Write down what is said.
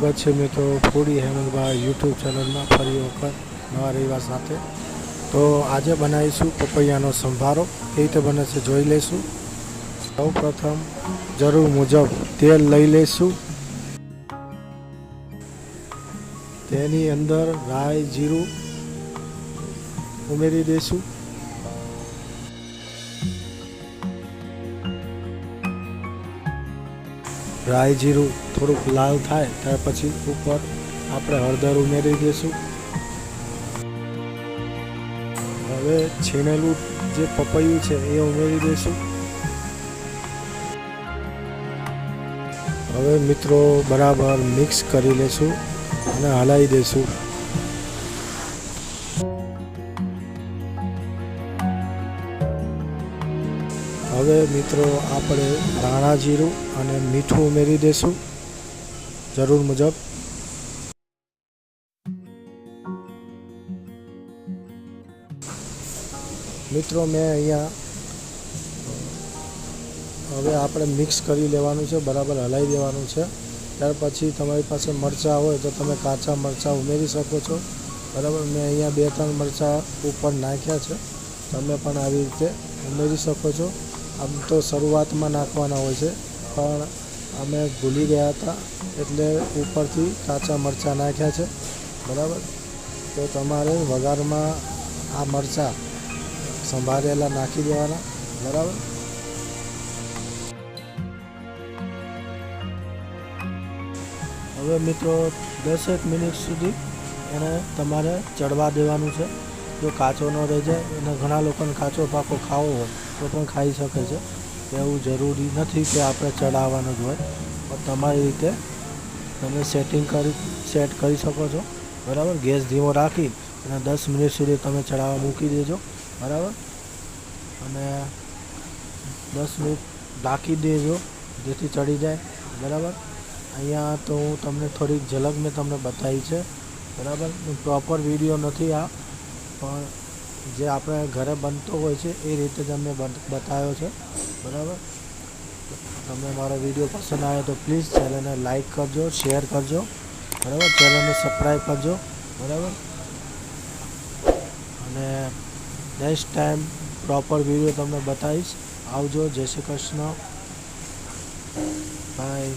સ્વાગત છે મિત્રો ફૂડી હેમંતભાઈ યુટ્યુબ ચેનલમાં ફરી વખત નવા રવિવાર સાથે। તો આજે બનાવીશું પપૈયાનો સંભારો। કેવી રીતે બને છે જોઈ લઈશું। સૌ પ્રથમ જરૂર મુજબ તેલ લઈ લઈશું। તેની અંદર રાઈ જીરું ઉમેરી દઈશું। રાઈ જીરું થોડુંક લાલ થાય ત્યાર પછી ઉપર આપણે હળદર ઉમેરી દઈશું। હવે છીણેલું જે પપૈયું છે એ ઉમેરી દઈશું। હવે મિત્રો બરાબર મિક્સ કરી લઈશું અને હલાવી દઈશું। હવે મિત્રો આપણે ધાણા જીરું અને મીઠું ઉમેરી દઈશું જરૂર મુજબ। મિત્રો મેં અહીંયા હવે આપણે મિક્સ કરી લેવાનું છે, બરાબર હલાવી દેવાનું છે। ત્યાર પછી તમારી પાસે મરચાં હોય તો તમે કાચા મરચાં ઉમેરી શકો છો, બરાબર। મેં અહીંયા 2-3 મરચાં ઉપર નાખ્યા છે, તમે પણ આવી રીતે ઉમેરી શકો છો। આમ તો શરૂઆતમાં નાખવાના હોય છે પણ અમે ભૂલી ગયા હતા એટલે ઉપરથી કાચા મરચાં નાખ્યા છે, બરાબર। તો તમારે વઘારમાં આ મરચાં સંભારેલા નાખી દેવાના, બરાબર। હવે મિત્રો 10 મિનિટ સુધી એને તમારે ચડવા દેવાનું છે। જો કાચો ન રહી જાય, અને ઘણા લોકોને કાચો પાકો ખાવો હોય તો પણ ખાઈ શકે છે, એવું જરૂરી નથી કે આપણે ચડાવવાનું જ હોય, પણ તમારી રીતે તમે સેટ કરી શકો છો, બરાબર। ગેસ ધીમો રાખી અને 10 મિનિટ સુધી તમે ચડાવવા મૂકી દેજો, બરાબર। અને 10 મિનિટ ઢાંકી દેજો જેથી ચડી જાય, બરાબર। અહીંયા તો હું તમને થોડીક ઝલક મેં તમને બતાવી છે, બરાબર। પ્રોપર વિડીયો નથી આ, પણ જે આપણે ઘરે બનતો હોય છે એ રીતે જ અમે બતાવ્યો છે, બરાબર। તમને મારો વિડીયો પસંદ આવે તો પ્લીઝ ચેનલને લાઈક કરજો, શેર કરજો, બરાબર। ચેનલને સબસ્ક્રાઈબ કરજો, બરાબર। અને નેક્સ્ટ ટાઈમ પ્રોપર વિડીયો તમને બતાવીશ। આવજો, જય શ્રી કૃષ્ણ, બાય।